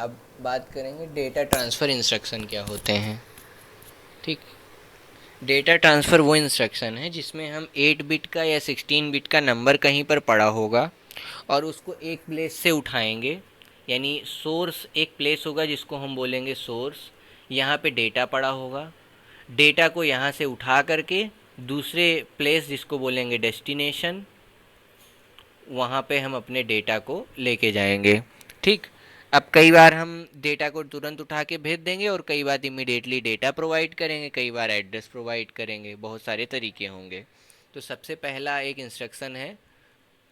अब बात करेंगे डेटा ट्रांसफ़र इंस्ट्रक्शन क्या होते हैं। ठीक, डेटा ट्रांसफ़र वो इंस्ट्रक्शन है जिसमें हम 8 बिट का या 16 बिट का नंबर कहीं पर पड़ा होगा और उसको एक प्लेस से उठाएंगे। यानी सोर्स एक प्लेस होगा जिसको हम बोलेंगे सोर्स। यहाँ पे डेटा पड़ा होगा, डेटा को यहाँ से उठा करके दूसरे प्लेस जिसको बोलेंगे डेस्टिनेशन, वहाँ पे हम अपने डेटा को लेके जाएंगे। ठीक, अब कई बार हम डेटा को तुरंत उठा के भेज देंगे और कई बार इमीडिएटली डेटा प्रोवाइड करेंगे, कई बार एड्रेस प्रोवाइड करेंगे, बहुत सारे तरीके होंगे। तो सबसे पहला एक इंस्ट्रक्शन है,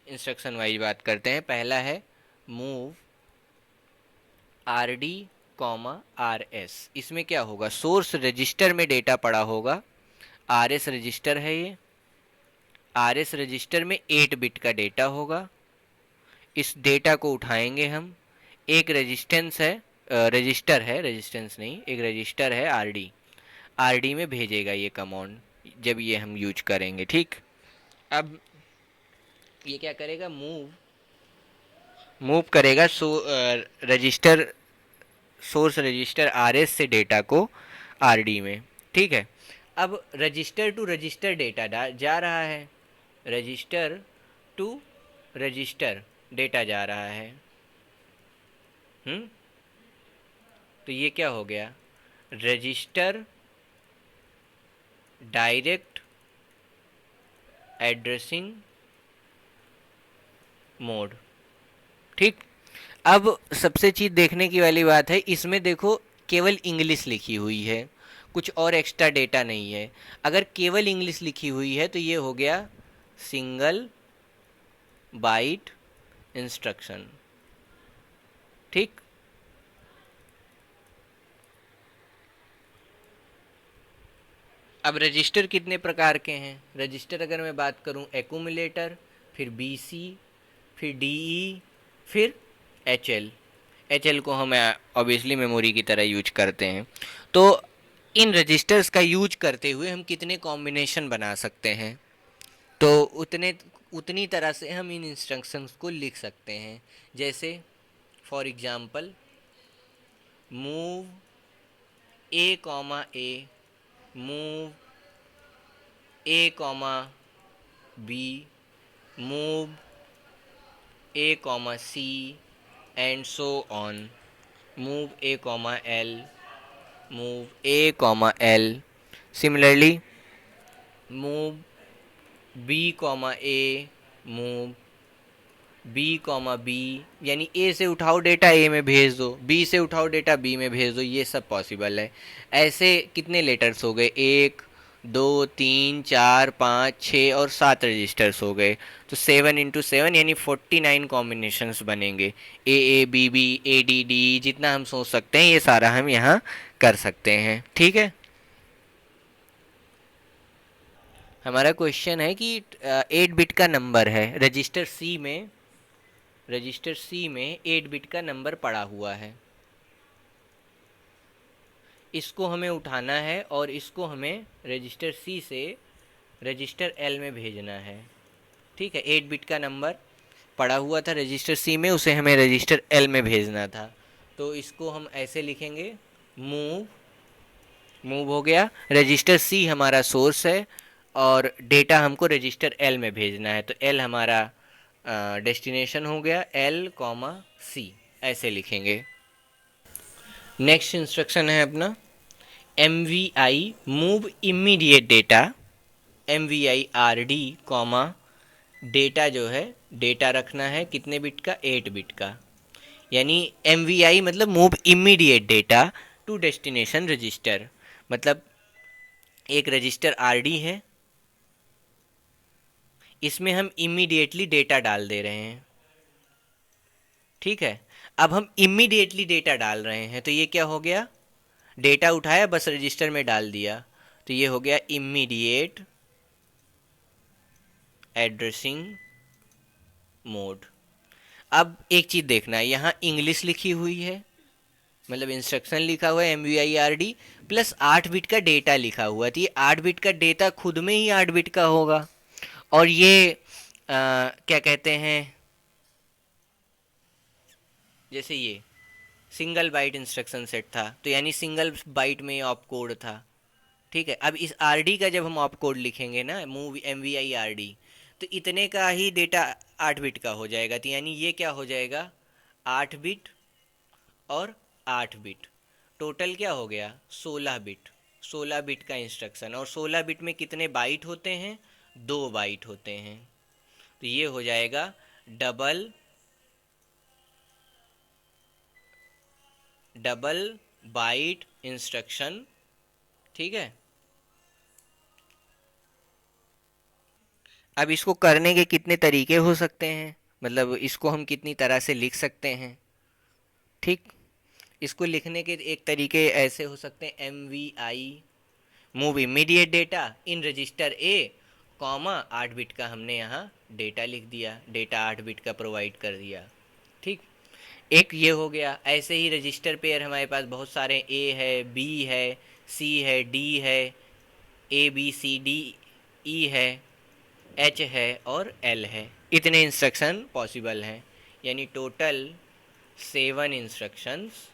इंस्ट्रक्शन वाइज बात करते हैं। पहला है move our D comma R S. इसमें क्या होगा, सोर्स रजिस्टर में डेटा पड़ा होगा, आर एस रजिस्टर है ये, आर एस रजिस्टर में 8 बिट का डेटा होगा। इस डेटा को उठाएंगे हम, एक रेजिस्टेंस है, रजिस्टर है, रेजिस्टेंस नहीं, एक रजिस्टर है आरडी, आरडी में भेजेगा ये कमांड जब ये हम यूज करेंगे। ठीक, अब ये क्या करेगा, मूव मूव करेगा रजिस्टर, सोर्स रजिस्टर आरएस से डेटा को आरडी में। ठीक है, अब रजिस्टर टू रजिस्टर डेटा जा रहा है, रजिस्टर टू रजिस्टर डेटा जा रहा है। तो ये क्या हो गया, रजिस्टर डायरेक्ट एड्रेसिंग मोड। ठीक, अब सबसे चीज़ देखने की वाली बात है, इसमें देखो केवल इंग्लिश लिखी हुई है, कुछ और एक्स्ट्रा डेटा नहीं है। अगर केवल इंग्लिश लिखी हुई है तो ये हो गया सिंगल बाइट इंस्ट्रक्शन। ठीक, अब रजिस्टर कितने प्रकार के हैं, रजिस्टर अगर मैं बात करूं, एक्यूमुलेटर, फिर बीसी, फिर डीई, फिर एचएल। एचएल को हम ऑब्वियसली मेमोरी की तरह यूज करते हैं। तो इन रजिस्टर्स का यूज करते हुए हम कितने कॉम्बिनेशन बना सकते हैं, तो उतनी तरह से हम इन इंस्ट्रक्शंस को लिख सकते हैं। जैसे for example move A comma A, move A comma B, move A comma C, and so on, move A comma L, move A comma L. Similarly move B comma A, move B comma B, यानी A से उठाओ data ए में भेज दो, B से उठाओ data B में भेज दो, ये सब पॉसिबल है। ऐसे कितने लेटर्स हो गए, 1 2 3 4 5 6 और 7 रजिस्टर्स हो गए। तो 7 × 7 यानी 49 कॉम्बिनेशंस बनेंगे। A B B, A D D, जितना हम सोच सकते हैं ये सारा हम यहाँ कर सकते हैं। ठीक है, हमारा क्वेश्चन है कि 8 बिट का नंबर है, रजिस्टर सी में 8 बिट का नंबर पड़ा हुआ है, इसको हमें उठाना है और इसको हमें रजिस्टर सी से रजिस्टर एल में भेजना है। ठीक है, 8 बिट का नंबर पड़ा हुआ था रजिस्टर सी में, उसे हमें रजिस्टर एल में भेजना था। तो इसको हम ऐसे लिखेंगे, मूव मूव हो गया, रजिस्टर सी हमारा सोर्स है और डेटा हमको रजिस्टर एल में भेजना है, तो एल हमारा डेस्टिनेशन हो गया, एल कॉमा सी, ऐसे लिखेंगे। नेक्स्ट इंस्ट्रक्शन है अपना M V I move immediate data, M V I R D comma data जो है, डेटा रखना है कितने बिट का, 8 बिट का। यानी एम वी आई मतलब move immediate data to destination register, मतलब एक रजिस्टर आर डी है, इसमें हम इमीडिएटली डेटा डाल दे रहे हैं। ठीक है, अब हम इमीडिएटली डेटा डाल रहे हैं तो ये क्या हो गया, डेटा उठाया बस रजिस्टर में डाल दिया, तो ये हो गया इमीडिएट एड्रेसिंग मोड। अब एक चीज़ देखना है, यहाँ इंग्लिश लिखी हुई है, मतलब इंस्ट्रक्शन लिखा हुआ है M V I R D plus 8 bit का डेटा लिखा हुआ है, तो ये 8 बिट का डेटा खुद में ही 8 बिट का होगा। और ये क्या कहते हैं, जैसे ये सिंगल बाइट इंस्ट्रक्शन सेट था, तो यानी सिंगल बाइट में ऑप कोड था। ठीक है, अब इस आर डी का जब हम ऑप कोड लिखेंगे ना, move M V I R D, तो इतने का ही डेटा 8 बिट का हो जाएगा। तो यानी ये क्या हो जाएगा, 8 बिट और 8 बिट, टोटल क्या हो गया, 16 बिट। 16 बिट का इंस्ट्रक्शन, और 16 बिट में कितने बाइट होते हैं, 2 बाइट होते हैं। तो ये हो जाएगा डबल डबल बाइट इंस्ट्रक्शन। ठीक है, अब इसको करने के कितने तरीके हो सकते हैं, मतलब इसको हम कितनी तरह से लिख सकते हैं। ठीक, इसको लिखने के एक तरीके ऐसे हो सकते हैं, M V I move immediate data in register A, comma 8 bit का हमने यहाँ डेटा लिख दिया, डेटा 8 बिट का प्रोवाइड कर दिया। ठीक, एक ये हो गया। ऐसे ही रजिस्टर पेयर हमारे पास बहुत सारे, ए है, बी है, सी है, डी है, ए बी सी डी, ई है, एच है और एल है। इतने इंस्ट्रक्शन पॉसिबल हैं, यानी टोटल 7 इंस्ट्रक्शंस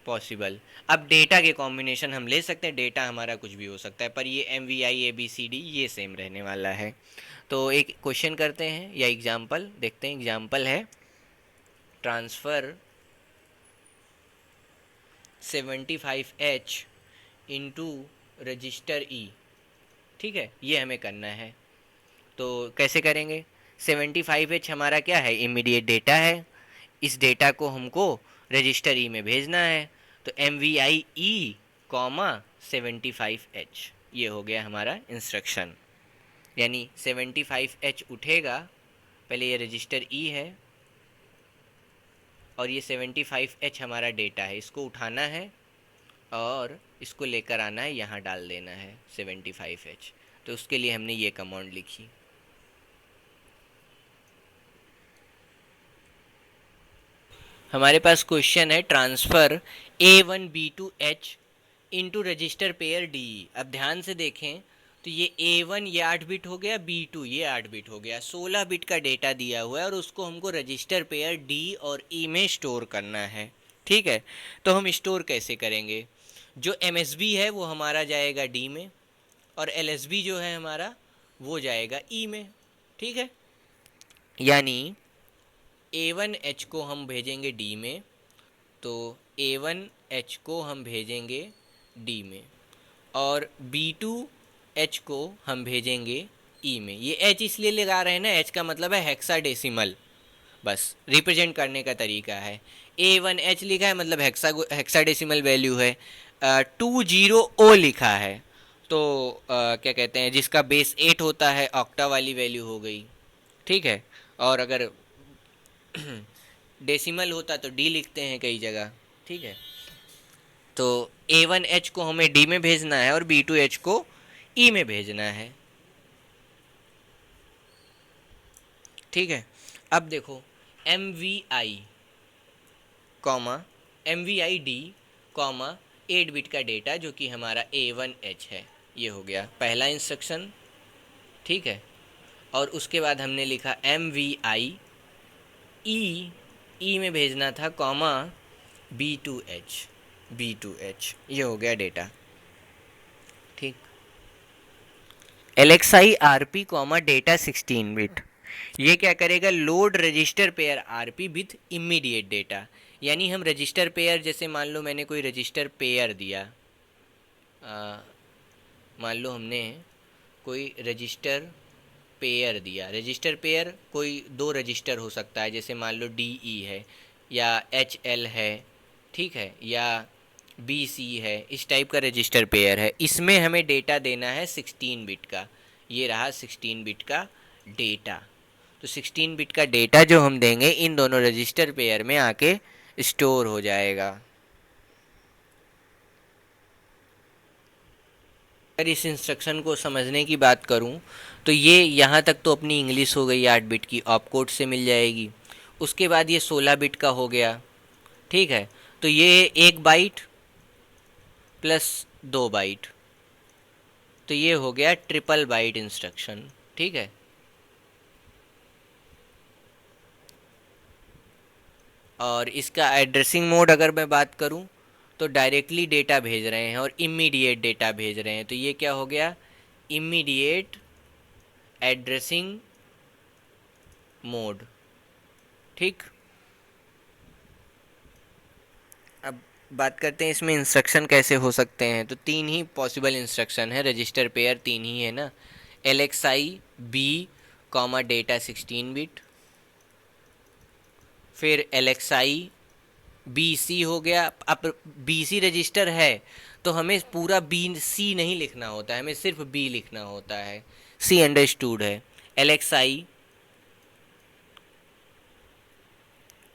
पॉसिबल। अब डेटा के कॉम्बिनेशन हम ले सकते हैं, डेटा हमारा कुछ भी हो सकता है, पर ये M V I A B C D ये सेम रहने वाला है। तो एक क्वेश्चन करते हैं या एग्जाम्पल देखते हैं। एग्जाम्पल है ट्रांसफ़र 75H इंटू रजिस्टर ई। ठीक है, ये हमें करना है, तो कैसे करेंगे। 75H हमारा क्या है, इमीडिएट डेटा है। इस डेटा को हमको रजिस्टर ई में भेजना है, तो M V I E comma 75H, ये हो गया हमारा इंस्ट्रक्शन। यानी 75H उठेगा, पहले ये रजिस्टर ई है और ये 75H हमारा डेटा है, इसको उठाना है और इसको लेकर आना है, यहाँ डाल देना है 75H। तो उसके लिए हमने ये कमांड लिखी। हमारे पास क्वेश्चन है transfer A1B2H into register pair D. अब ध्यान से देखें तो ये A1 ये 8 बिट हो गया, B2 ये 8 बिट हो गया, 16 बिट का डेटा दिया हुआ है और उसको हमको रजिस्टर पेयर डी और ई में स्टोर करना है। ठीक है, तो हम स्टोर कैसे करेंगे, जो MSB है वो हमारा जाएगा डी में और LSB जो है हमारा वो जाएगा ई में। ठीक है, यानी A1H को हम भेजेंगे डी में, तो A1H को हम भेजेंगे डी में और B2H को हम भेजेंगे ई में। ये H इसलिए लगा रहे हैं ना, H का मतलब है हेक्साडेसिमल, बस रिप्रेजेंट करने का तरीका है। A1H लिखा है मतलब हेक्साडेसिमल वैल्यू है। 20O लिखा है तो क्या कहते हैं, जिसका बेस 8 होता है, ऑक्टा वाली वैल्यू हो गई। ठीक है, और अगर डेसिमल होता तो डी लिखते हैं कई जगह। ठीक है, तो A1H को हमें डी में भेजना है और B2H को ई में भेजना है। ठीक है, अब देखो M V I comma M V I D comma 8 bit का डेटा जो कि हमारा A1H है, ये हो गया पहला इंस्ट्रक्शन। ठीक है, और उसके बाद हमने लिखा एम वी आई ई में भेजना था कॉमा B2H ये हो गया डेटा। ठीक, LXI RP comma data 16 bit, ये क्या करेगा, load register pair RP with immediate data. यानी हम रजिस्टर पेयर, जैसे मान लो मैंने कोई रजिस्टर पेयर दिया, मान लो हमने कोई रजिस्टर पेयर दिया, रजिस्टर पेयर कोई 2 रजिस्टर हो सकता है, जैसे मान लो DE है या HL है, ठीक है, या BC है, इस टाइप का रजिस्टर पेयर है। इसमें हमें डेटा देना है 16 बिट का, ये रहा 16 बिट का डेटा। तो 16 बिट का डेटा जो हम देंगे इन दोनों रजिस्टर पेयर में आके स्टोर हो जाएगा। अगर इस इंस्ट्रक्शन को समझने की बात करूं तो ये यहाँ तक तो अपनी इंग्लिश हो गई 8 बिट की, ऑपकोड से मिल जाएगी। उसके बाद ये 16 बिट का हो गया। ठीक है, तो ये 1 बाइट प्लस 2 बाइट, तो ये हो गया ट्रिपल बाइट इंस्ट्रक्शन। ठीक है, और इसका एड्रेसिंग मोड अगर मैं बात करूं तो डायरेक्टली डेटा भेज रहे हैं और इमीडिएट डेटा भेज रहे हैं, तो ये क्या हो गया, इमीडिएट एड्रेसिंग मोड। ठीक, अब बात करते हैं इसमें इंस्ट्रक्शन कैसे हो सकते हैं। तो तीन ही पॉसिबल इंस्ट्रक्शन है, रजिस्टर पेयर तीन ही है ना, एल एक्स आई बी कॉमा डेटा 16 बिट, फिर एल एक्स आई बी सी हो गया। अब बी सी रजिस्टर है तो हमें पूरा बी सी नहीं लिखना होता है, हमें सिर्फ बी लिखना होता है, सी अंडरस्टूड है। L x I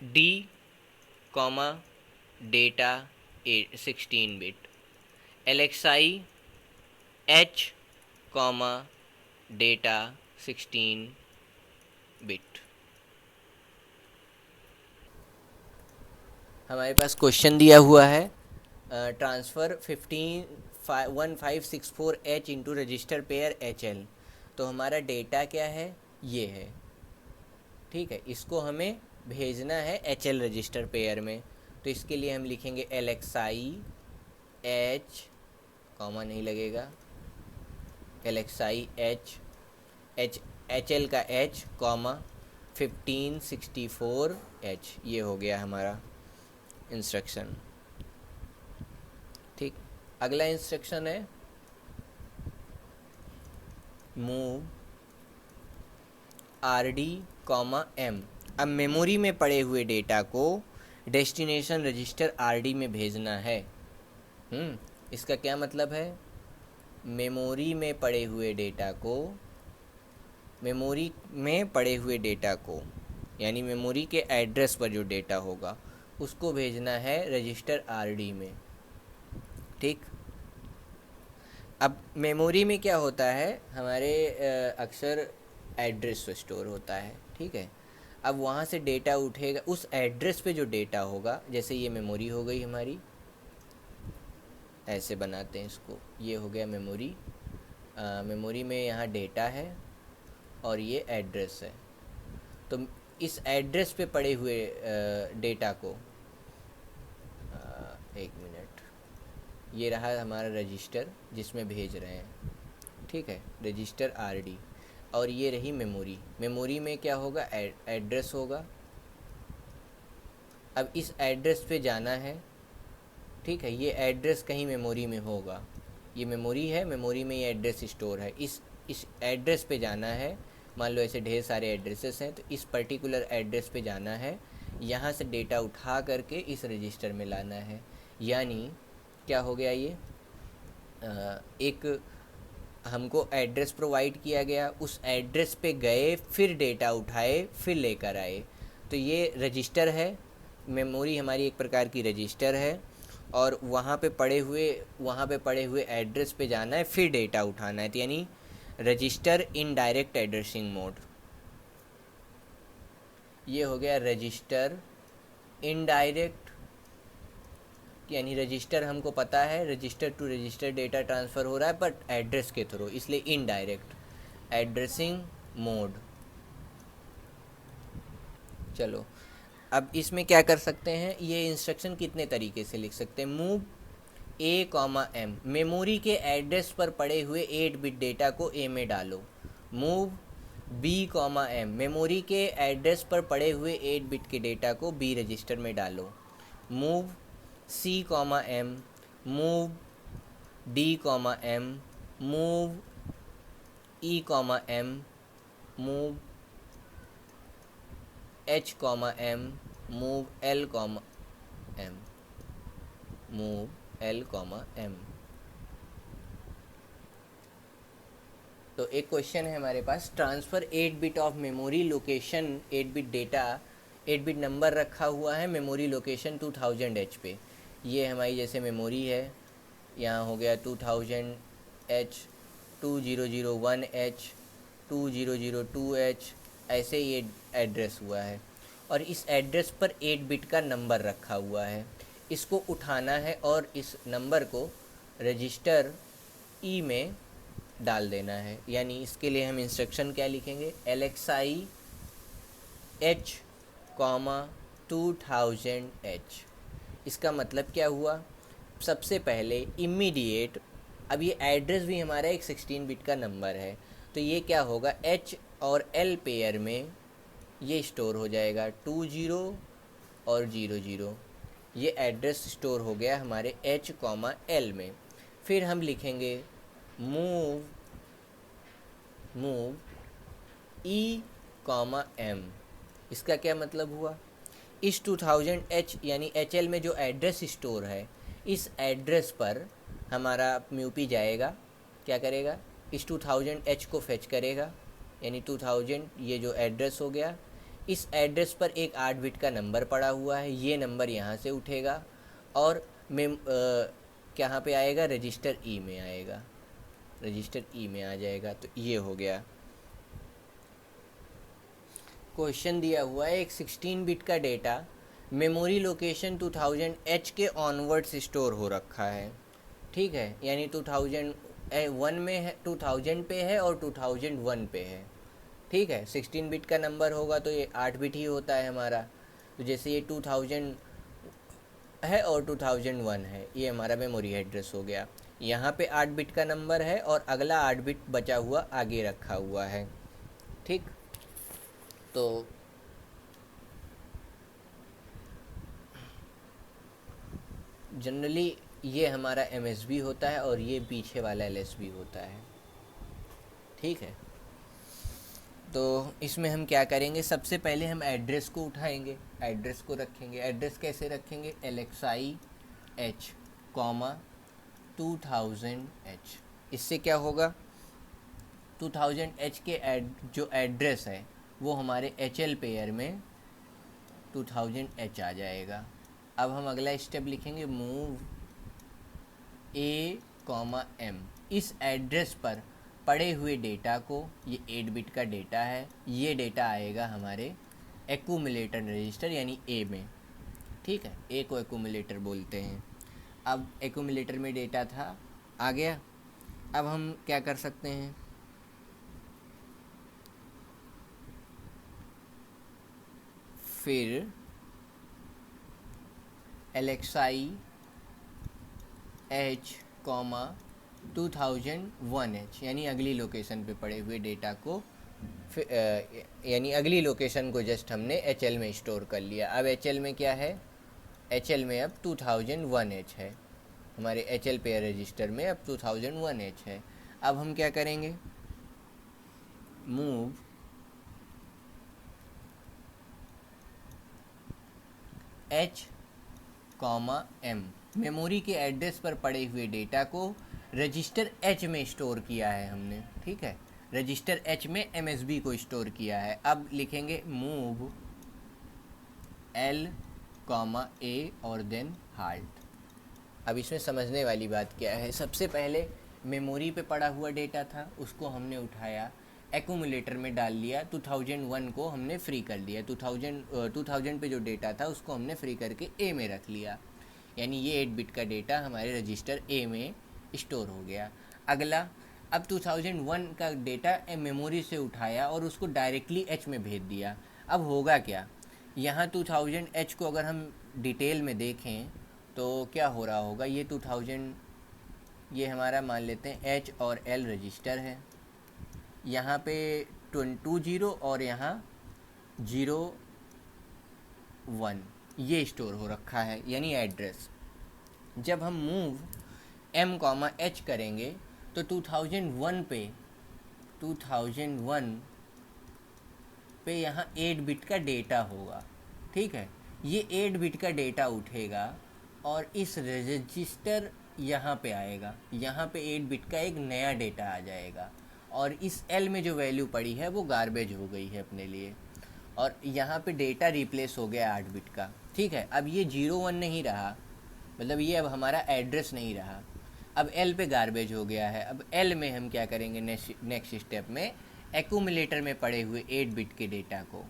D comma data 16 bit, L x I H comma data 16 bit. हमारे पास क्वेश्चन दिया हुआ है, transfer 1564H into register pair HL। तो हमारा डेटा क्या है, ये है, ठीक है, इसको हमें भेजना है HL रजिस्टर पेयर में। तो इसके लिए हम लिखेंगे LXI H, कॉमा नहीं लगेगा, LXI H H HL का H कॉमा 1564H, ये हो गया हमारा इंस्ट्रक्शन। ठीक, अगला इंस्ट्रक्शन है मूव RD कॉमा M। अब मेमोरी में पड़े हुए डेटा को डेस्टिनेशन रजिस्टर RD में भेजना है। इसका क्या मतलब है, मेमोरी में पड़े हुए डेटा को यानी मेमोरी के एड्रेस पर जो डेटा होगा उसको भेजना है रजिस्टर RD में। ठीक, अब मेमोरी में क्या होता है, हमारे अक्सर एड्रेस स्टोर होता है, ठीक है। अब वहाँ से डेटा उठेगा, उस एड्रेस पे जो डेटा होगा, जैसे ये मेमोरी हो गई हमारी, ऐसे बनाते हैं इसको, ये हो गया मेमोरी। मेमोरी में यहाँ डेटा है और ये एड्रेस है। तो इस एड्रेस पे पड़े हुए डेटा को, एक मिनट, ये रहा हमारा रजिस्टर जिसमें भेज रहे हैं, ठीक है, रजिस्टर RD। और ये रही मेमोरी। मेमोरी में क्या होगा, एड्रेस होगा। अब इस एड्रेस पे जाना है, ठीक है, ये एड्रेस कहीं मेमोरी में होगा, ये मेमोरी है, मेमोरी में ये एड्रेस स्टोर है, इस एड्रेस पे जाना है। मान लो ऐसे ढेर सारे एड्रेसेस हैं, तो इस पर्टिकुलर एड्रेस पे जाना है, यहाँ से डेटा उठा करके इस रजिस्टर में लाना है। यानी क्या हो गया, ये एक हमको एड्रेस प्रोवाइड किया गया, उस एड्रेस पे गए, फिर डेटा उठाए, फिर लेकर आए। तो ये रजिस्टर है, मेमोरी हमारी एक प्रकार की रजिस्टर है, और वहाँ पे पड़े हुए एड्रेस पे जाना है, फिर डेटा उठाना है। तो यानी रजिस्टर इनडायरेक्ट एड्रेसिंग मोड, ये हो गया रजिस्टर इनडायरेक्ट। यानी रजिस्टर हमको पता है, register to register data transfer हो रहा है, बट एड्रेस के थ्रू, इसलिए इनडायरेक्ट एड्रेसिंग मोड। चलो, अब इसमें क्या कर सकते हैं, ये इंस्ट्रक्शन कितने तरीके से लिख सकते हैं। Move A comma M, memory के एड्रेस पर पड़े हुए 8 बिट डेटा को A में डालो। Move B comma M, memory के एड्रेस पर पड़े हुए 8 बिट के डेटा को B रजिस्टर में डालो। Move C comma M, move D comma M, move E comma M, move H comma M, move L comma M, move L comma M। तो एक क्वेश्चन है हमारे पास, transfer 8 bit of memory location 8 bit data 8 bit number रखा हुआ है memory location 2000H पे। ये हमारी जैसे मेमोरी है, यहाँ हो गया 2000H, 2001H, 2002H, ऐसे ये एड्रेस हुआ है, और इस एड्रेस पर 8 बिट का नंबर रखा हुआ है। इसको उठाना है और इस नंबर को रजिस्टर E में डाल देना है। यानी इसके लिए हम इंस्ट्रक्शन क्या लिखेंगे, LXI H कॉमा 2000H। इसका मतलब क्या हुआ, सबसे पहले इमीडिएट, अब ये एड्रेस भी हमारा एक 16 बिट का नंबर है, तो ये क्या होगा, H और L पेयर में ये स्टोर हो जाएगा 20 और 00। ये एड्रेस स्टोर हो गया हमारे H, L में। फिर हम लिखेंगे मूव E, M। इसका क्या मतलब हुआ, इस 2000H यानी HL में जो एड्रेस स्टोर है, इस एड्रेस पर हमारा म्यूपी जाएगा, क्या करेगा, इस 2000H को फेच करेगा, यानी 2000 ये जो एड्रेस हो गया, इस एड्रेस पर एक 8 बिट का नंबर पड़ा हुआ है, ये नंबर यहाँ से उठेगा और कहाँ पे आएगा, रजिस्टर ई में आएगा, रजिस्टर ई में आ जाएगा। तो ये हो गया। क्वेश्चन दिया हुआ है एक 16 बिट का डेटा मेमोरी लोकेशन 2000H के ऑनवर्ड्स स्टोर हो रखा है, ठीक है, यानी 2001 में है, 2000 पे है और 2001 पे है, ठीक है। 16 बिट का नंबर होगा तो ये 8 बिट ही होता है हमारा, तो जैसे ये 2000 है और 2001 है, ये हमारा मेमोरी एड्रेस हो गया। यहाँ पे 8 बिट का नंबर है और अगला 8 बिट बचा हुआ आगे रखा हुआ है, ठीक। तो जनरली ये हमारा MSB होता है और ये पीछे वाला LSB होता है, ठीक है। तो इसमें हम क्या करेंगे, सबसे पहले हम एड्रेस को उठाएंगे, एड्रेस को रखेंगे। एड्रेस कैसे रखेंगे, LXI H, 2000H। इससे क्या होगा, 2000H के जो एड्रेस है वो हमारे HL पेयर में 2000H आ जाएगा। अब हम अगला स्टेप लिखेंगे मूव A, M। इस एड्रेस पर पड़े हुए डेटा को, ये 8 बिट का डेटा है, ये डेटा आएगा हमारे एक्यूमुलेटर रजिस्टर यानी A में, ठीक है। A को एक्यूमुलेटर बोलते हैं। अब एक्यूमुलेटर में डेटा था, आ गया। अब हम क्या कर सकते हैं, फिर LXI H, 2001H यानी अगली लोकेशन पे पड़े हुए डेटा को, यानी अगली लोकेशन को जस्ट हमने HL में स्टोर कर लिया। अब HL में क्या है, HL में अब 2001H है, हमारे HL पेयर रजिस्टर में अब 2001H है। अब हम क्या करेंगे, मूव H, M। मेमोरी के एड्रेस पर पड़े हुए डेटा को रजिस्टर H में स्टोर किया है हमने, ठीक है, रजिस्टर H में MSB को स्टोर किया है। अब लिखेंगे मूव L, A और देन हाल्ट। अब इसमें समझने वाली बात क्या है, सबसे पहले मेमोरी पे पड़ा हुआ डेटा था, उसको हमने उठाया, एक्यूमुलेटर में डाल लिया, 2001 को हमने फ्री कर लिया, 2000 पे जो डेटा था उसको हमने फ्री करके A में रख लिया, यानी ये 8 बिट का डेटा हमारे रजिस्टर A में स्टोर हो गया। अगला, अब 2001 का डेटा मेमोरी से उठाया और उसको डायरेक्टली H में भेज दिया। अब होगा क्या, यहाँ 2000H को अगर हम डिटेल में देखें तो क्या हो रहा होगा, ये 2000, ये हमारा मान लेते हैं H और L रजिस्टर है, यहाँ पे 20 और यहाँ 01 ये स्टोर हो रखा है, यानी एड्रेस। जब हम मूव M, H करेंगे तो 2001 पे यहाँ 8 बिट का डेटा होगा, ठीक है। ये 8 बिट का डेटा उठेगा और इस रजिस्टर यहाँ पे आएगा, यहाँ पे 8 बिट का एक नया डेटा आ जाएगा और इस L में जो वैल्यू पड़ी है वो गार्बेज हो गई है अपने लिए, और यहाँ पे डेटा रिप्लेस हो गया 8 बिट का, ठीक है। अब ये 01 नहीं रहा, मतलब ये अब हमारा एड्रेस नहीं रहा, अब L पे गार्बेज हो गया है। अब L में हम क्या करेंगे, नेक्स्ट स्टेप में एक्यूमुलेटर में पड़े हुए 8 बिट के डेटा को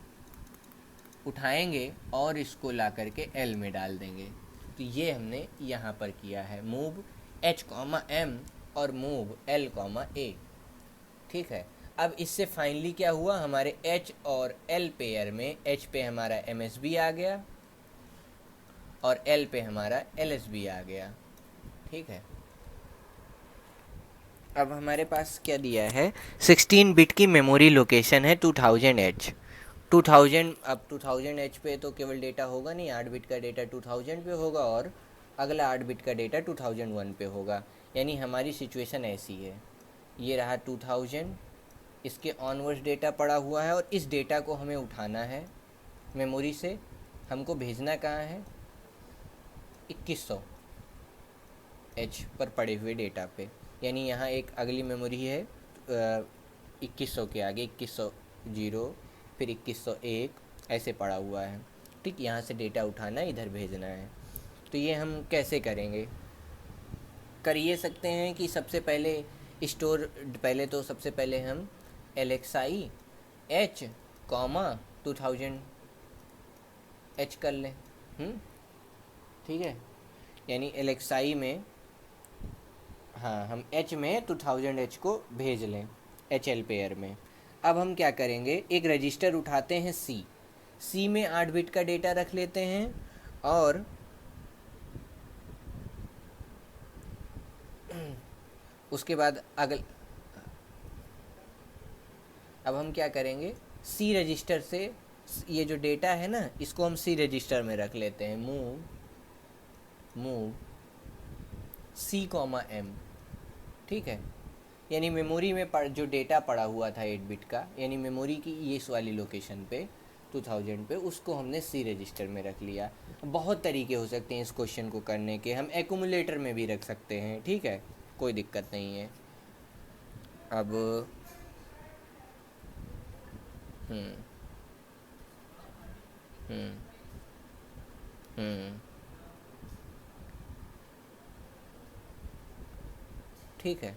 उठाएंगे और इसको ला करके L में डाल देंगे। तो ये हमने यहाँ पर किया है, मूव H, M और मूव L, A, ठीक है। अब इससे फाइनली क्या हुआ, हमारे H और L पेयर में H पे हमारा MSB आ गया और L पे हमारा LSB आ गया। ठीक है, अब हमारे पास क्या दिया है, 16 बिट की मेमोरी लोकेशन है 2000H। 2000, अब 2000H पे तो केवल डेटा होगा नहीं, 8 बिट का डेटा 2000 पे होगा और अगला 8 बिट का डेटा 2001 पे होगा। यानी हमारी सिचुएशन ऐसी है, ये रहा 2000, इसके ऑनवर्ड्स डेटा पड़ा हुआ है और इस डेटा को हमें उठाना है मेमोरी से, हमको भेजना कहाँ है, 2100 एच पर पड़े हुए डेटा पे। यानी यहाँ एक अगली मेमोरी है 2100 के आगे 2100 जीरो, फिर 2101 ऐसे पड़ा हुआ है। ठीक, यहाँ से डेटा उठाना है, इधर भेजना है। तो ये हम कैसे करेंगे, कर ये सकते हैं कि सबसे पहले स्टोर, पहले तो सबसे पहले हम LXI H कॉमा 2000 H कर लें। ठीक है, यानी LXI में, हाँ, हम H में 2000H को भेज लें HL पेयर में। अब हम क्या करेंगे, एक रजिस्टर उठाते हैं C में 8 बिट का डेटा रख लेते हैं और उसके बाद अब हम क्या करेंगे, C रजिस्टर से ये जो डेटा है ना, इसको हम C रजिस्टर में रख लेते हैं। Move C, M। ठीक है, यानी मेमोरी में जो डेटा पड़ा हुआ था 8 बिट का, यानी मेमोरी की ये इस वाली लोकेशन पे 2000 पे, उसको हमने C रजिस्टर में रख लिया। बहुत तरीके हो सकते हैं इस क्वेश्चन को करने के, हम एक्यूमुलेटर में भी रख सकते हैं। ठीक है, कोई दिक्कत नहीं है। अब हम्म हम्म हम्म ठीक है,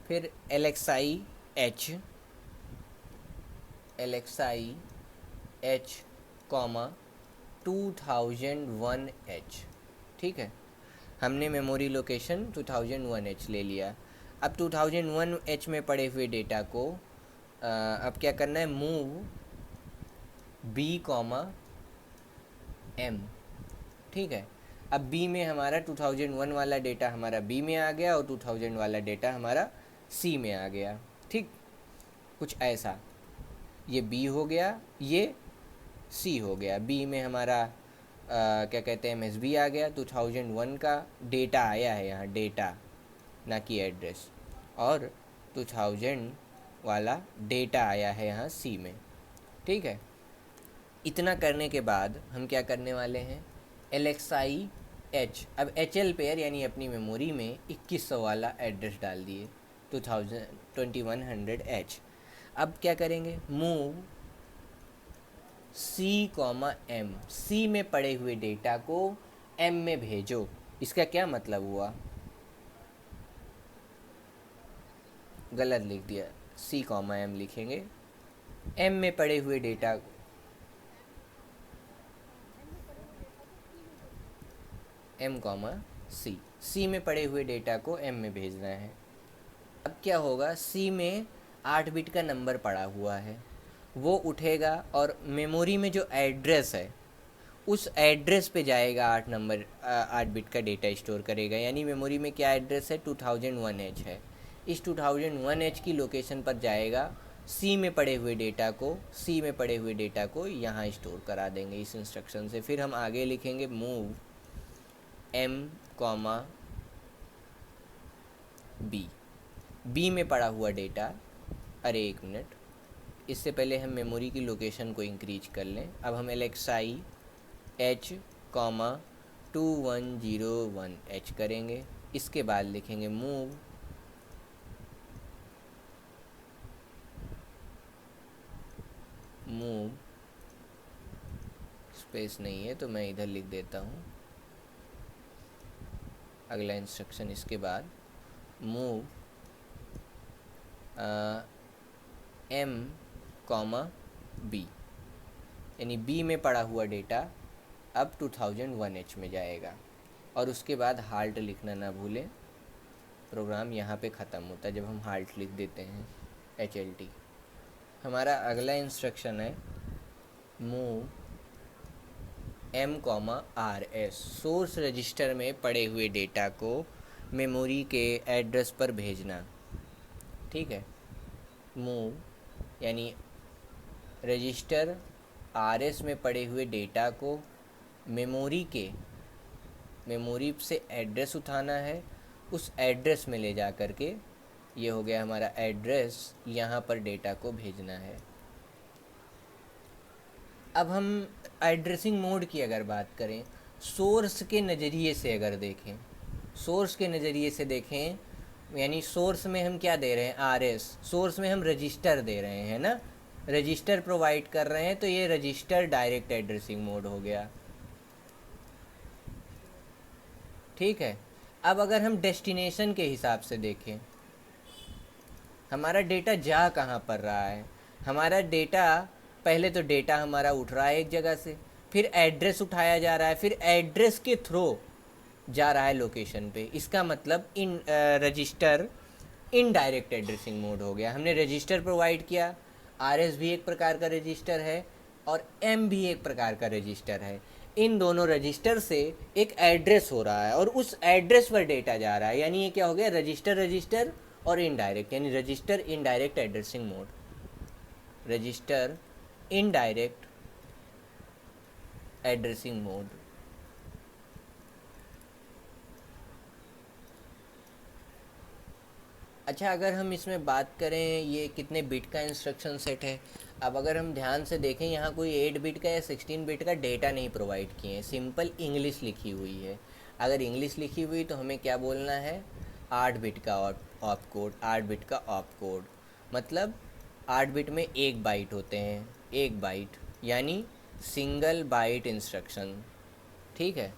फिर LXI H कॉमा 2001H। ठीक है, हमने मेमोरी लोकेशन 2001H ले लिया। अब 2001H में पड़े हुए डेटा को अब क्या करना है, मूव B, M। ठीक है, अब B में हमारा 2001 वाला डेटा हमारा B में आ गया और 2000 वाला डेटा हमारा C में आ गया। ठीक, कुछ ऐसा, ये B हो गया, ये C हो गया। B में हमारा क्या कहते हैं, MSB आ गया, 2001 का डेटा आया है यहाँ, डेटा ना कि एड्रेस, और 2000 वाला डेटा आया है यहाँ C में। ठीक है, इतना करने के बाद हम क्या करने वाले हैं, LXI H, अब HL पेयर यानी अपनी मेमोरी में 2100 वाला एड्रेस डाल दिए, 2100H। अब क्या करेंगे, मूव C, M। C में पड़े हुए डेटा को M में भेजो। इसका क्या मतलब हुआ, गलत लिख दिया, C, M लिखेंगे। M में पड़े हुए डेटा, M, C में पड़े हुए डेटा को M में भेजना है। अब क्या होगा, C में 8 बिट का नंबर पड़ा हुआ है, वो उठेगा और मेमोरी में जो एड्रेस है उस एड्रेस पे जाएगा, 8 बिट का डेटा स्टोर करेगा। यानी मेमोरी में क्या एड्रेस है, 2001H है, इस 2001H की लोकेशन पर जाएगा, C में पड़े हुए डेटा को यहाँ स्टोर करा देंगे इस इंस्ट्रक्शन से। फिर हम आगे लिखेंगे मूव M, B में पड़ा हुआ डेटा, अरे एक मिनट, इससे पहले हम मेमोरी की लोकेशन को इंक्रीज कर लें। अब हम LXI H, 2101H करेंगे। इसके बाद लिखेंगे मूव स्पेस नहीं है तो मैं इधर लिख देता हूँ, अगला इंस्ट्रक्शन इसके बाद मूव M, B, यानी B में पड़ा हुआ डेटा अब 2001H में जाएगा। और उसके बाद हाल्ट लिखना ना भूलें, प्रोग्राम यहाँ पे ख़त्म होता है जब हम हाल्ट लिख देते हैं, HLT। हमारा अगला इंस्ट्रक्शन है move M comma R S, source register में पड़े हुए डेटा को मेमोरी के एड्रेस पर भेजना। ठीक है। मूव यानी रजिस्टर आर एस में पड़े हुए डेटा को मेमोरी से एड्रेस उठाना है, उस एड्रेस में ले जा कर के, ये हो गया हमारा एड्रेस, यहाँ पर डेटा को भेजना है। अब हम एड्रेसिंग मोड की अगर बात करें, सोर्स के नज़रिए से अगर देखें, सोर्स के नज़रिए से देखें, यानी सोर्स में हम क्या दे रहे हैं, आर एस, सोर्स में हम रजिस्टर दे रहे हैं ना, रजिस्टर प्रोवाइड कर रहे हैं, तो ये रजिस्टर डायरेक्ट एड्रेसिंग मोड हो गया। ठीक है। अब अगर हम डेस्टिनेशन के हिसाब से देखें, हमारा डेटा जा कहाँ पर रहा है, हमारा डेटा, पहले तो डेटा हमारा उठ रहा है एक जगह से, फिर एड्रेस उठाया जा रहा है, फिर एड्रेस के थ्रू जा रहा है लोकेशन पे। इसका मतलब रजिस्टर इनडायरेक्ट एड्रेसिंग मोड हो गया। हमने रजिस्टर प्रोवाइड किया, आरएस भी एक प्रकार का रजिस्टर है और एम भी एक प्रकार का रजिस्टर है। इन दोनों रजिस्टर से एक एड्रेस हो रहा है और उस एड्रेस पर डेटा जा रहा है, यानी ये क्या हो गया, रजिस्टर रजिस्टर और इनडायरेक्ट, यानी register indirect addressing mode, register indirect addressing mode. अच्छा, अगर हम इसमें बात करें ये कितने बिट का इंस्ट्रक्शन सेट है, अब अगर हम ध्यान से देखें, यहाँ कोई 8 बिट का या 16 बिट का डेटा नहीं प्रोवाइड किए हैं, सिंपल इंग्लिश लिखी हुई है। अगर इंग्लिश लिखी हुई तो हमें क्या बोलना है, 8 बिट का ऑप कोड, 8 बिट का ऑप कोड, मतलब 8 बिट में 1 बाइट होते हैं, 1 बाइट यानी सिंगल बाइट इंस्ट्रक्शन। ठीक है।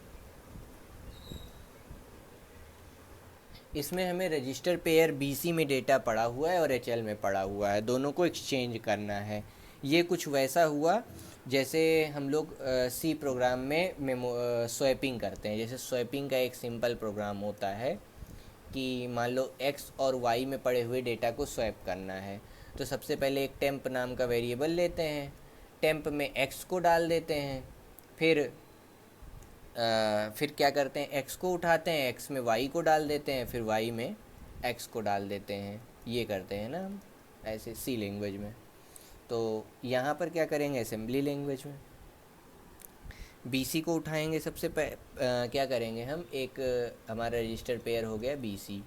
इसमें हमें रजिस्टर पेयर बीसी में डेटा पड़ा हुआ है और एचएल में पड़ा हुआ है, दोनों को एक्सचेंज करना है। ये कुछ वैसा हुआ जैसे हम लोग सी प्रोग्राम में स्वैपिंग करते हैं। जैसे स्वैपिंग का एक सिंपल प्रोग्राम होता है कि मान लो एक्स और वाई में पड़े हुए डेटा को स्वैप करना है, तो सबसे पहले एक टेम्प नाम का वेरिएबल लेते हैं, टेम्प में एक्स को डाल देते हैं, फिर क्या करते हैं, एक्स को उठाते हैं, एक्स में वाई को डाल देते हैं, फिर वाई में एक्स को डाल देते हैं। ये करते हैं ना हम ऐसे सी लैंग्वेज में। तो यहाँ पर क्या करेंगे, असेंबली लैंग्वेज में बीसी को उठाएंगे। क्या करेंगे हम, एक हमारा रजिस्टर पेयर हो गया बीसी,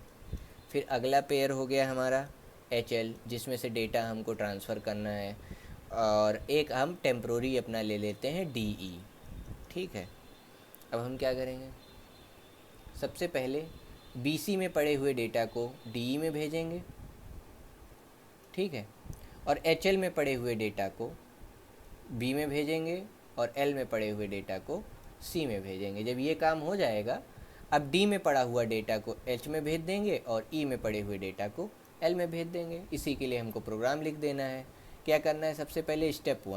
फिर अगला पेयर हो गया हमारा एचएल, जिसमें से डेटा हमको ट्रांसफ़र करना है, और एक हम टेम्प्रोरी अपना ले लेते हैं डीई। ठीक है। अब हम क्या करेंगे, सबसे पहले बीसी में पड़े हुए डेटा को डीई में भेजेंगे। ठीक है। और एचएल में पड़े हुए डेटा को बी में भेजेंगे और एल में पड़े हुए डेटा को सी में भेजेंगे। जब ये काम हो जाएगा, अब डी में पड़ा हुआ डेटा को एच में भेज देंगे और ई में पड़े हुए डेटा को एल में भेज देंगे। इसी के लिए हमको प्रोग्राम लिख देना है। क्या करना है, सबसे पहले स्टेप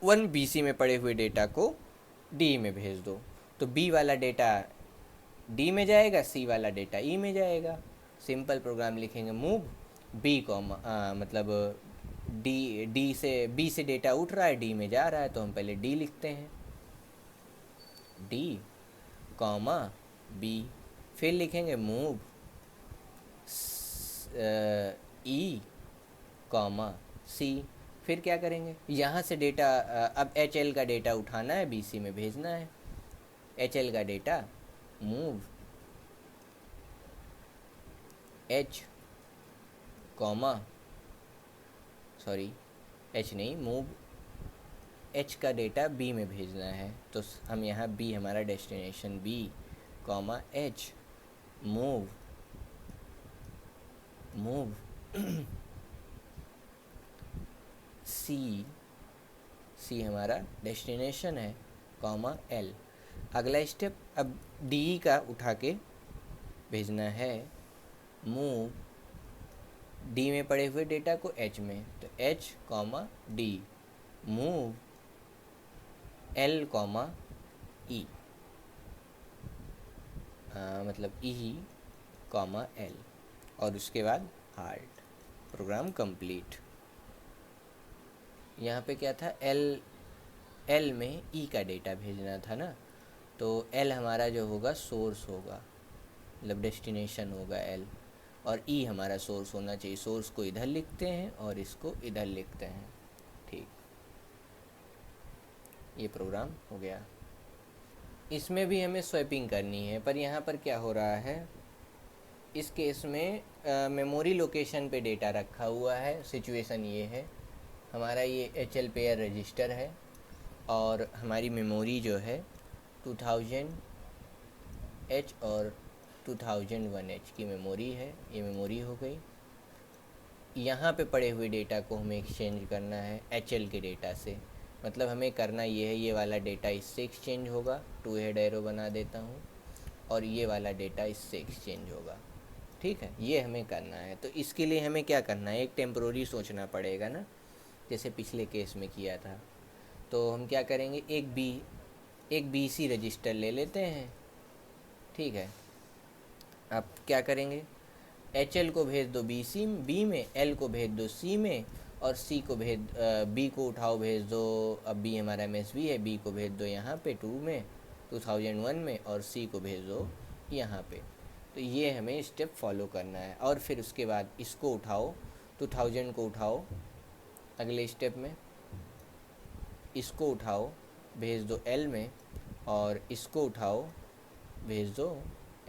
वन बीसी में पड़े हुए डेटा को डी में भेज दो, तो बी वाला डेटा डी में जाएगा, सी वाला डेटा ई में जाएगा। सिंपल प्रोग्राम लिखेंगे, मूव बी मतलब डी से बी से डेटा उठ रहा है, डी में जा रहा है, तो हम पहले डी लिखते हैं, डी कॉमा बी, फिर लिखेंगे मूव ई कॉमा सी। फिर क्या करेंगे, यहाँ से डेटा, अब एच एल का डेटा उठाना है, बी सी में भेजना है। एच एल का data move H comma, sorry H नहीं, मूव एच का डेटा बी में भेजना है, तो हम यहाँ बी हमारा destination, B comma H, move C हमारा डेस्टिनेशन है, कॉमा एल। अगला स्टेप, अब डी का उठा के भेजना है, मूव डी में पड़े हुए डेटा को एच में, तो H comma D, move L comma ई, मतलब ई कॉमा एल, और उसके बाद हार्ट। Programme complete. यहाँ पे क्या था, एल एल में ई का डेटा भेजना था ना, तो एल हमारा जो होगा सोर्स होगा, मतलब डेस्टिनेशन होगा एल, और ई हमारा सोर्स होना चाहिए। सोर्स को इधर लिखते हैं और इसको इधर लिखते हैं। ठीक, ये प्रोग्राम हो गया। इसमें भी हमें स्वैपिंग करनी है, पर यहाँ पर क्या हो रहा है, इस केस में मेमोरी लोकेशन पे डेटा रखा हुआ है। सिचुएशन ये है, हमारा ये एच एल पेयर रजिस्टर है और हमारी मेमोरी जो है 2000 एच और 2001 एच की मेमोरी है। ये मेमोरी हो गई। यहाँ पे पड़े हुए डेटा को हमें एक्सचेंज करना है एच एल के डेटा से। मतलब हमें करना ये है, ये वाला डेटा इससे एक्सचेंज होगा, 2 हेड एरो बना देता हूँ, और ये वाला डेटा इससे एक्सचेंज होगा। ठीक है, ये हमें करना है। तो इसके लिए हमें क्या करना है, एक टेम्प्रोरी सोचना पड़ेगा ना, जैसे पिछले केस में किया था। तो हम क्या करेंगे, एक बी सी रजिस्टर ले लेते हैं। ठीक है, अब क्या करेंगे, एच एल को भेज दो बी में, एल को भेज दो सी में, और सी को बी को उठाओ भेज दो, अब बी हमारा एम एस बी है, बी को भेज दो यहाँ पे 2001 में, और सी को भेज दो यहाँ पे। तो ये हमें स्टेप फॉलो करना है। और फिर उसके बाद इसको उठाओ, 2000 को उठाओ अगले स्टेप में, इसको उठाओ भेज दो एल में, और इसको उठाओ भेज दो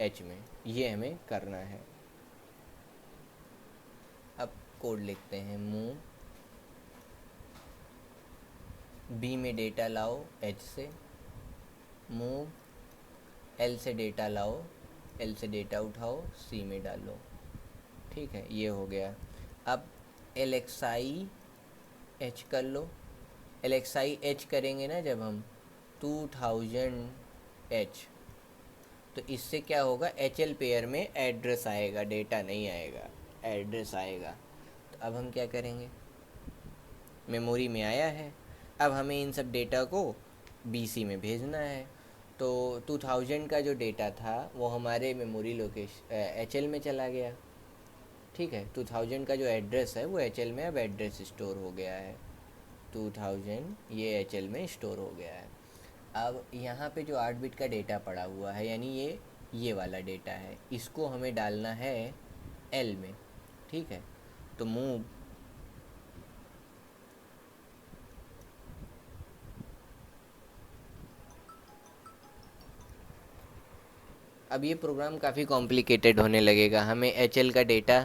एच में। ये हमें करना है। अब कोड लिखते हैं, मूव बी में डेटा लाओ एच से, मूव एल से डेटा लाओ, एल से डेटा उठाओ सी में डालो। ठीक है, ये हो गया। अब एल एक्स आई एच कर लो। एल एक्स आई एच करेंगे ना जब हम 2000 एच, तो इससे क्या होगा, एच एल पेयर में एड्रेस आएगा, डेटा नहीं आएगा, एड्रेस आएगा। तो अब हम क्या करेंगे, मेमोरी में आया है, अब हमें इन सब डेटा को बीसी में भेजना है। तो 2000 का जो डेटा था वो हमारे मेमोरी लोकेशन एच एल में चला गया। ठीक है, 2000 का जो एड्रेस है वो एच एल में अब एड्रेस स्टोर हो गया है। 2000 ये एच एल में स्टोर हो गया है। अब यहाँ पे जो 8 बिट का डेटा पड़ा हुआ है, यानी ये वाला डेटा है, इसको हमें डालना है एल में। ठीक है, तो मूव अब ये प्रोग्राम काफ़ी कॉम्प्लिकेटेड होने लगेगा। हमें एच एल का डेटा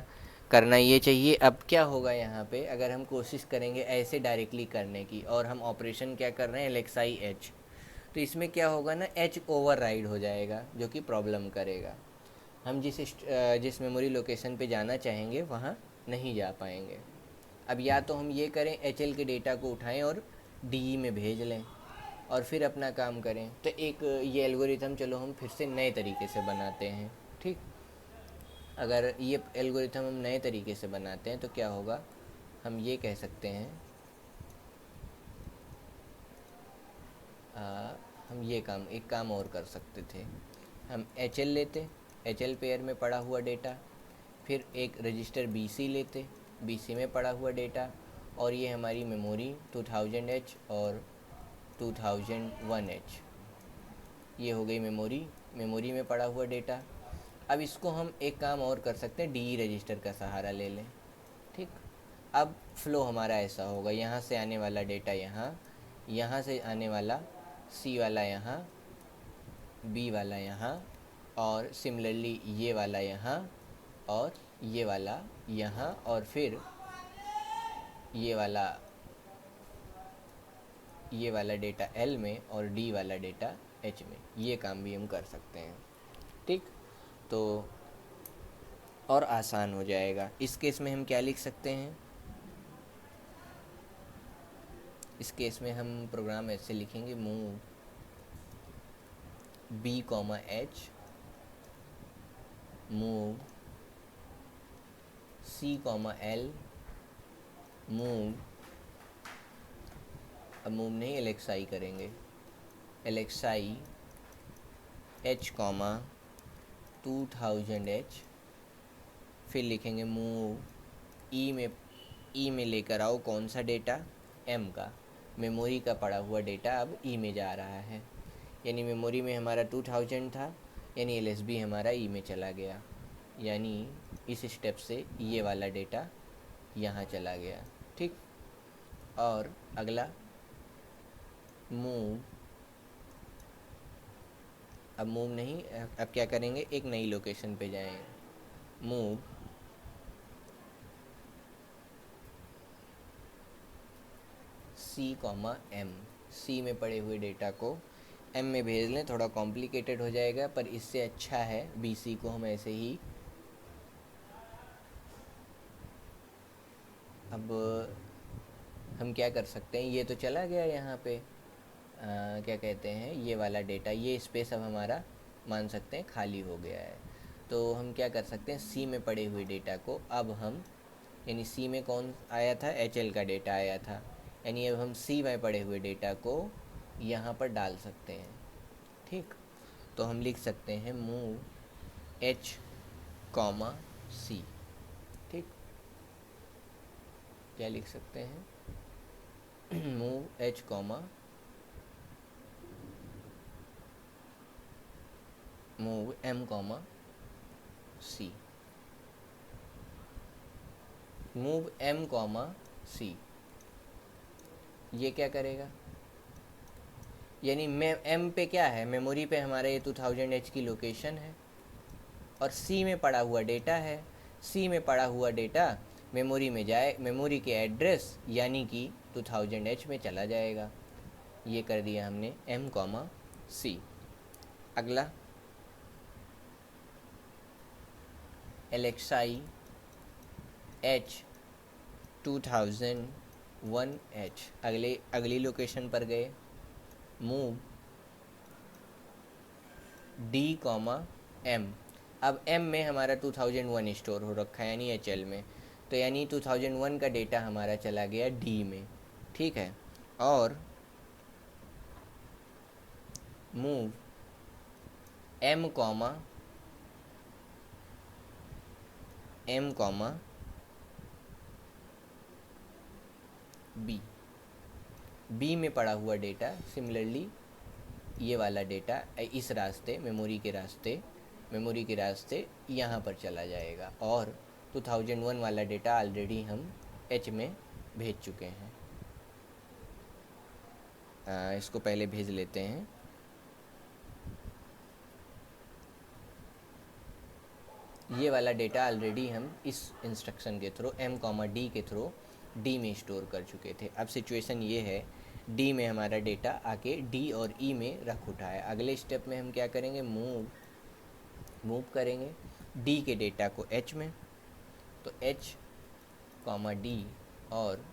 करना ये चाहिए। अब क्या होगा यहाँ पे, अगर हम कोशिश करेंगे ऐसे डायरेक्टली करने की, और हम ऑपरेशन क्या कर रहे हैं, एलेक्साई एच, तो इसमें क्या होगा ना, एच ओवरराइड हो जाएगा, जो कि प्रॉब्लम करेगा। हम जिस मेमोरी लोकेशन पे जाना चाहेंगे वहाँ नहीं जा पाएंगे। अब या तो हम ये करें, एच एल के डेटा को उठाएं और डी में भेज लें और फिर अपना काम करें। तो एक ये एल्गोरिथम चलो हम फिर से नए तरीके से बनाते हैं। ठीक, अगर ये एल्गोरिथम हम नए तरीके से बनाते हैं तो क्या होगा, हम ये कह सकते हैं, हम ये एक काम और कर सकते थे। हम एच एल लेते, एच एल पेयर में पड़ा हुआ डेटा, फिर एक रजिस्टर बी सी लेते, बी सी में पड़ा हुआ डेटा, और ये हमारी मेमोरी 2000 एच और 2001 एच, ये हो गई मेमोरी में पड़ा हुआ डेटा। अब इसको हम एक काम और कर सकते हैं, डी रजिस्टर का सहारा ले लें। ठीक, अब फ्लो हमारा ऐसा होगा, यहाँ से आने वाला डेटा यहाँ से आने वाला सी वाला यहाँ, बी वाला यहाँ, और सिमिलरली ये वाला यहाँ, और ये वाला यहाँ, और फिर ये वाला डेटा एल में और डी वाला डेटा एच में। ये काम भी हम कर सकते हैं। ठीक, तो और आसान हो जाएगा। इस केस में हम क्या लिख सकते हैं, इस केस में हम प्रोग्राम ऐसे लिखेंगे, move B comma H, move C comma L, move, अब मूव नहीं एलेक्साई करेंगे, एलेक्साई एच कॉमा 2000 एच, फिर लिखेंगे मूव ई में लेकर आओ कौन सा डेटा, एम का, मेमोरी का पड़ा हुआ डेटा अब ई में जा रहा है। यानी मेमोरी में हमारा 2000 था, यानी एलएसबी हमारा ई में चला गया, यानी इस स्टेप से ये वाला डेटा यहाँ चला गया। ठीक, और अगला मूव, अब मूव नहीं, अब क्या करेंगे, एक नई लोकेशन पे जाएंगे। मूव सी कॉमा एम, सी में पड़े हुए डेटा को एम में भेज लें। थोड़ा कॉम्प्लिकेटेड हो जाएगा, पर इससे अच्छा है बी सी को हम ऐसे ही। अब हम क्या कर सकते हैं, ये तो चला गया यहाँ पे, क्या कहते हैं, ये वाला डेटा, ये स्पेस अब हमारा मान सकते हैं खाली हो गया है। तो हम क्या कर सकते हैं, सी में पड़े हुए डेटा को अब हम, यानी सी में कौन आया था, एच एल का डेटा आया था, यानी अब हम सी में पड़े हुए डेटा को यहाँ पर डाल सकते हैं। ठीक, तो हम लिख सकते हैं मूव एच कॉमा सी। ठीक, क्या लिख सकते हैं, move H comma, move M comma C, move M comma C. ये क्या करेगा, यानी मैं एम पे क्या है, मेमोरी पे हमारे ये 2000 एच की लोकेशन है, और सी में पड़ा हुआ डेटा है। सी में पड़ा हुआ डेटा मेमोरी में जाए, मेमोरी के एड्रेस यानी कि 2000 एच में चला जाएगा। ये कर दिया हमने एम कॉमा सी। अगला एलेक्साई एच 2001 एच, अगली लोकेशन पर गए। मूव डी कॉमा एम, अब एम में हमारा 2001 स्टोर हो रखा है, यानी एच एल में, तो यानी 2001 का डेटा हमारा चला गया डी में। ठीक है, और move M comma B, B में पड़ा हुआ डेटा सिमिलरली ये वाला डेटा इस रास्ते, मेमोरी के रास्ते यहाँ पर चला जाएगा, और 2001 वाला डेटा ऑलरेडी हम एच में भेज चुके हैं। इसको पहले भेज लेते हैं। ये वाला डेटा ऑलरेडी हम इस इंस्ट्रक्शन के थ्रू एम कॉमा डी के थ्रू डी में स्टोर कर चुके थे। अब सिचुएशन ये है, डी में हमारा डेटा आके डी और ई में रख उठा है। अगले स्टेप में हम क्या करेंगे, मूव करेंगे डी के डेटा को एच में, तो एच कॉमा डी, और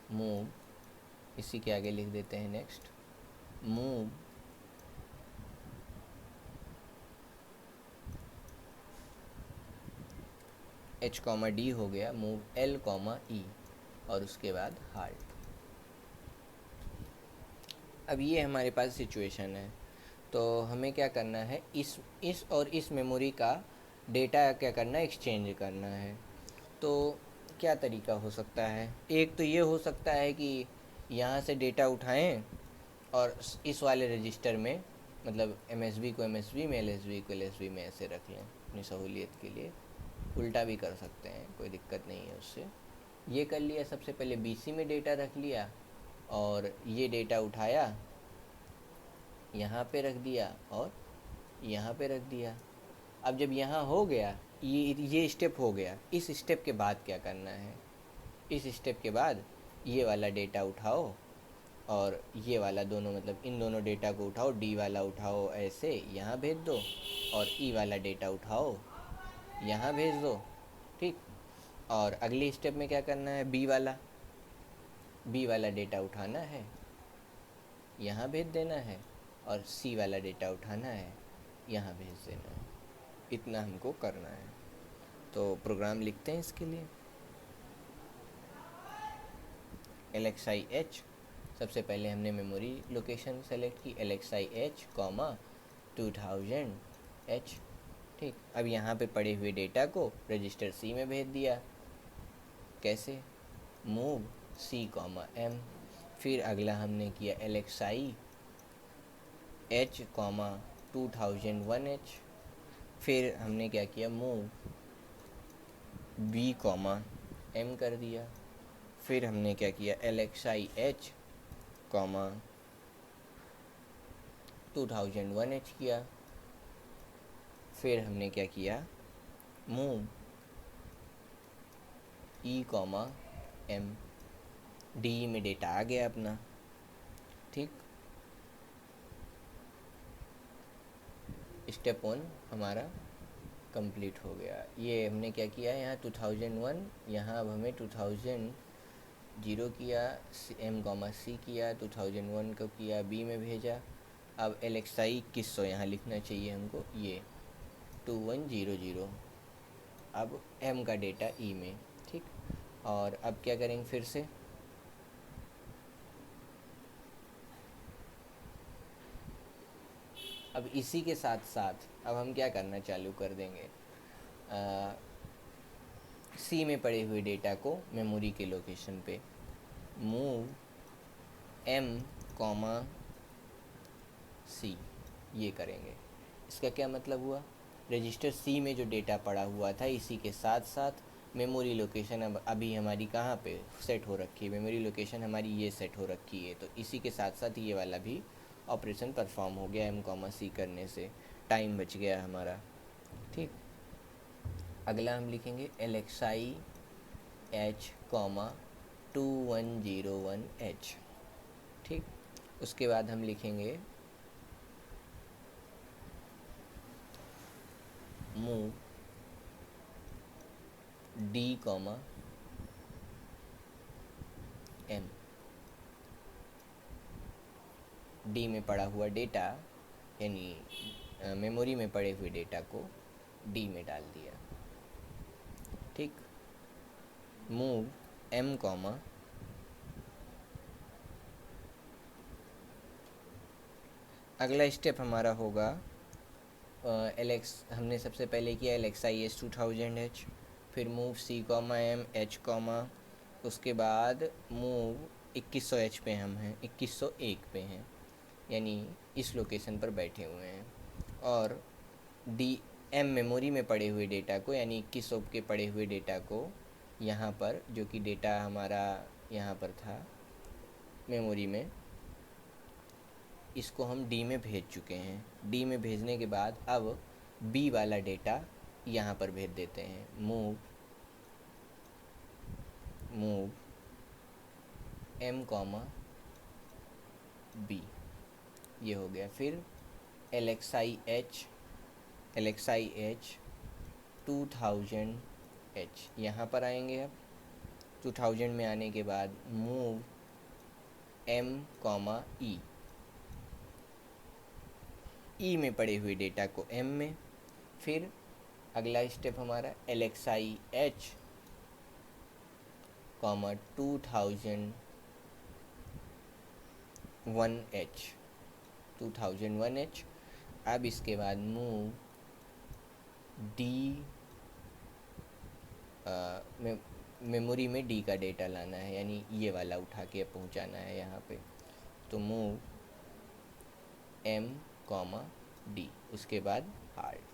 मूव इसी के आगे लिख देते हैं next, move H comma D हो गया, मूव एल कॉमा ई, और उसके बाद हार्ट। अब ये हमारे पास सिचुएशन है, तो हमें क्या करना है, इस और इस मेमोरी का डेटा क्या करना है, एक्सचेंज करना है। तो क्या तरीका हो सकता है, एक तो ये हो सकता है कि यहाँ से डेटा उठाएं और इस वाले रजिस्टर में, मतलब एमएसबी को एमएसबी में, एलएसबी को एलएसबी में ऐसे रख लें अपनी सहूलियत के लिए। उल्टा भी कर सकते हैं, कोई दिक्कत नहीं है उससे। ये कर लिया, सबसे पहले बीसी में डेटा रख लिया, और ये डेटा उठाया, यहाँ पे रख दिया और यहाँ पे रख दिया। अब जब यहाँ हो गया, ये स्टेप हो गया, इस स्टेप के बाद क्या करना है, इस स्टेप के बाद ये वाला डेटा उठाओ और ये वाला दोनों, मतलब इन दोनों डेटा को उठाओ, डी वाला उठाओ ऐसे यहाँ भेज दो, और ई वाला डेटा उठाओ यहाँ भेज दो। ठीक, और अगली स्टेप में क्या करना है, बी वाला डेटा उठाना है, यहाँ भेज देना है, और सी वाला डेटा उठाना है, यहाँ भेज देना है। इतना हमको करना है। तो प्रोग्राम लिखते हैं इसके लिए। एलेक्साई एच, सबसे पहले हमने मेमोरी लोकेशन सेलेक्ट की, एलेक्साई एच कॉमा 2000 एच, ठीक, अब यहाँ पे पड़े हुए डेटा को रजिस्टर सी में भेज दिया। कैसे? Move C comma M. फिर अगला हमने किया LXI H कॉमा 2001H। फिर हमने क्या किया, मूव बी कॉमा एम कर दिया। फिर हमने क्या किया, LXI H कॉमा 2001H किया। फिर हमने क्या किया, मूव ई कॉमा एम। डी में डेटा आ गया अपना। ठीक, स्टेप 1 हमारा कंप्लीट हो गया। ये हमने क्या किया, यहाँ 2001, यहाँ अब हमें 2000 किया, एम कॉमा सी किया, 2001 को किया, बी में भेजा। अब LXI 2100 यहाँ लिखना चाहिए हमको, ये 2100। अब एम का डेटा ई में। ठीक, और अब क्या करेंगे फिर से, अब इसी के साथ साथ अब हम क्या करना चालू कर देंगे, सी में पड़े हुए डेटा को मेमोरी के लोकेशन पे मूव एम कॉमा सी, ये करेंगे। इसका क्या मतलब हुआ, रजिस्टर सी में जो डेटा पड़ा हुआ था इसी के साथ साथ मेमोरी लोकेशन अब अभी हमारी कहाँ पे सेट हो रखी है, मेमोरी लोकेशन हमारी ये सेट हो रखी है, तो इसी के साथ साथ ये वाला भी ऑपरेशन परफॉर्म हो गया एम कॉमा सी करने से, टाइम बच गया हमारा। ठीक, अगला हम लिखेंगे LXI H कॉमा 2101H। ठीक, उसके बाद हम लिखेंगे move D comma M. D में पड़ा हुआ डेटा यानी मेमोरी में पड़े हुए डेटा को डी में डाल दिया। ठीक, मूव एम कॉमा अगला स्टेप हमारा होगा, हमने सबसे पहले किया LXI H 2000H, फिर move C comma M H comma, उसके बाद मूव 2100H पे हम हैं, 2101 पे हैं, यानी इस लोकेशन पर बैठे हुए हैं। और डी एम मेमोरी में पड़े हुए डेटा को यानी 2100 के पड़े हुए डेटा को यहाँ पर, जो कि डेटा हमारा यहाँ पर था मेमोरी में, इसको हम डी में भेज चुके हैं। डी में भेजने के बाद अब बी वाला डेटा यहाँ पर भेज देते हैं, मूव एम कॉमा बी, ये हो गया। फिर LXI H 2000H यहाँ पर आएंगे। अब 2000 में आने के बाद मूव एम कॉमा ई, ई में पड़े हुए डेटा को एम में। फिर अगला स्टेप हमारा LXI H कॉमा 2001H। अब इसके बाद मूव डी, मेमोरी में डी का डेटा लाना है, यानी ये वाला उठा के पहुंचाना है यहाँ पे, तो मूव एम कॉमा डी, उसके बाद हार्ड।